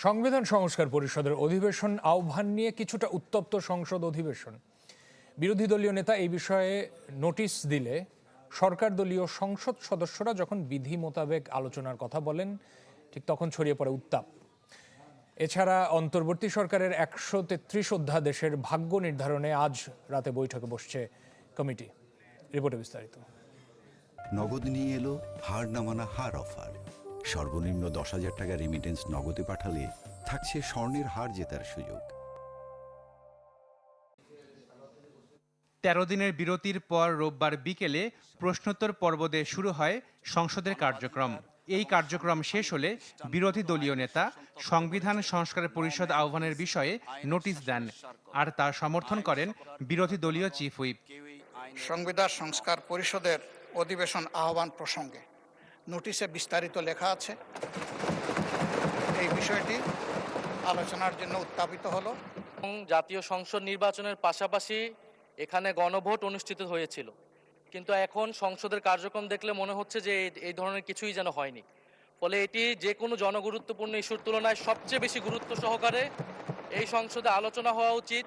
সংবিধান সংস্কার পরিষদের অধিবেশন আহ্বান নিয়ে কিছুটা উত্তপ্ত সংসদ অধিবেশন। বিরোধী দলীয় নেতা এই বিষয়ে নোটিশ দিলে সরকার দলীয় সংসদ সদস্যরা যখন বিধি মোতাবেক আলোচনার কথা বলেন, ঠিক তখন ছড়িয়ে পড়ে উত্তাপ। এছাড়া অন্তর্বর্তী সরকারের 133 অধ্যাদেশের ভাগ্য নির্ধারণে আজ রাতে বৈঠকে বসছে কমিটি। রিপোর্টে বিস্তারিত। নগদ নিয়ে এলো হার না মানা হার অফার। সর্বনিম্ন 10,000 টাকা রেমিটেন্স নগদে পাঠালে থাকছে স্বর্ণের হার জেতার সুযোগ। 13 দিনের বিরতির পর রোববার বিকেলে প্রশ্নোত্তর পর্ব দিয়ে শুরু হয় সংসদের কার্যক্রম। এই কার্যক্রম শেষ হলে বিরোধী দলীয় নেতা সংবিধান সংস্কার পরিষদ আহ্বানের বিষয়ে নোটিশ দেন, আর তা সমর্থন করেন বিরোধী দলীয় চিফ হুইপ। সংবিধান সংস্কার পরিষদের অধিবেশন আহ্বান প্রসঙ্গে নোটিশে বিস্তারিত লেখা আছে। এই বিষয়টি আলোচনার জন্য উত্থাপিত হলো। জাতীয় সংসদ নির্বাচনের পাশাপাশি এখানে গণভোট অনুষ্ঠিত হয়েছিল, কিন্তু এখন সংসদের কার্যক্রম দেখলে মনে হচ্ছে যে এই ধরনের কিছুই যেন হয়নি। ফলে এটি যে কোনো জনগুরুত্বপূর্ণ ইস্যুর তুলনায় সবচেয়ে বেশি গুরুত্ব সহকারে এই সংসদে আলোচনা হওয়া উচিত।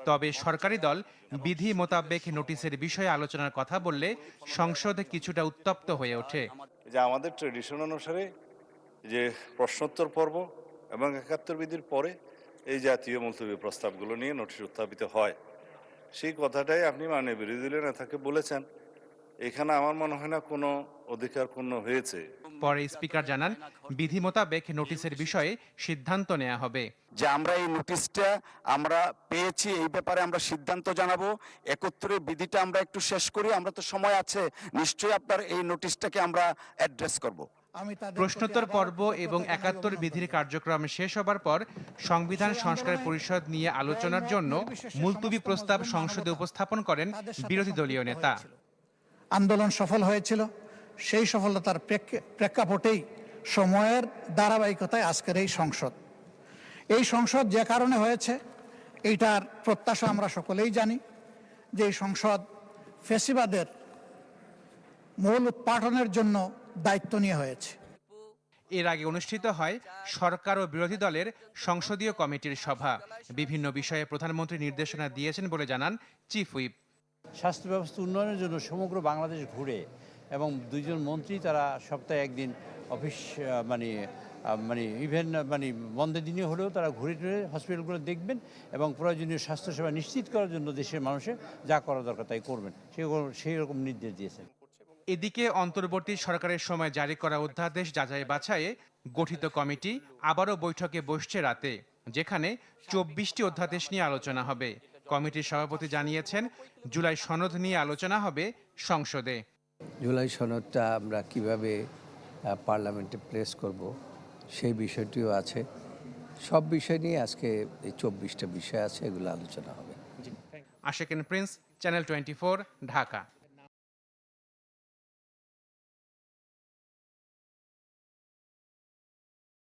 তবে সরকারি দল বিধি মোতাবেক নোটিশের বিষয়ে আলোচনার কথা বললে সংসদে কিছুটা উত্তপ্ত হয়ে ওঠে। যে আমাদের ট্রেডিশন অনুসারে যে প্রশ্নোত্তর পর্ব এবং 71 বিধির পরে এই জাতীয় মুলতবি প্রস্তাবগুলো নিয়ে নোটিশ উত্থাপিত হয়, সেই কথাটাই আপনি মাননীয় বিরোধী দলীয় নেতাকে বলেছেন। এখানে আমার মনে হয় না কোনো অধিকার ক্ষুণ্ণ হয়েছে। পরে স্পিকার জানান, বিধি মোতাবেক নোটিশের বিষয়ে সিদ্ধান্ত নেওয়া হবে। যে আমরা এই নোটিশটা আমরা পেয়েছি, এই ব্যাপারে আমরা সিদ্ধান্ত জানাবো। 71 বিধিটা আমরা একটু শেষ করি, আমরা তো সময় আছে, নিশ্চয়ই আপনার এই নোটিশটাকে আমরা অ্যাড্রেস করব। প্রশ্নোত্তর পর্ব এবং 71 বিধির কার্যক্রম শেষ হবার পর সংবিধান সংস্কার পরিষদ নিয়ে আলোচনার জন্য মুলতবি প্রস্তাব সংসদে উপস্থাপন করেন বিরোধী দলীয় নেতা। আন্দোলন সফল হয়েছিল, সেই সফলতার প্রেক্ষাপটেই সময়ের ধারাবাহিকতায় আজকের এই সংসদ যে কারণে হয়েছে, এইটার প্রত্যাশা আমরা সকলেই জানি যে এই সংসদ ফ্যাসিবাদের মূল উৎপাটনের জন্য দায়িত্ব নিয়ে হয়েছে। এর আগে অনুষ্ঠিত হয় সরকার ও বিরোধী দলের সংসদীয় কমিটির সভা। বিভিন্ন বিষয়ে প্রধানমন্ত্রী নির্দেশনা দিয়েছেন বলে জানান চিফ হুইপ। স্বাস্থ্য ব্যবস্থা উন্নয়নের জন্য সমগ্র বাংলাদেশ ঘুরে এবং দুইজন মন্ত্রী তারা সপ্তাহে একদিন অফিস ইভেন বন্ধের দিনে হলেও তারা ঘুরে ঘুরে হসপিটালগুলো দেখবেন এবং প্রয়োজনীয় স্বাস্থ্যসেবা নিশ্চিত করার জন্য দেশের মানুষের যা করা দরকার তাই করবেন, সেই রকম নির্দেশ দিয়েছেন। এদিকে অন্তর্বর্তী সরকারের সময় জারি করা অধ্যাদেশ যাচাই বাছাইয়ে গঠিত কমিটি আবারও বৈঠকে বসছে রাতে, যেখানে 24টি অধ্যাদেশ নিয়ে আলোচনা হবে। কমিটির সভাপতি জানিয়েছেন, জুলাই সনদ নিয়ে আলোচনা হবে সংসদে। জুলাই সনদটা আমরা কিভাবে পার্লামেন্টে প্লেস করব সেই বিষয়টিও আছে। সব বিষয় নিয়ে আজকে এই 24টা বিষয় আছে, এগুলো আলোচনা হবে। Ashik Prince, channel 24, Dhaka.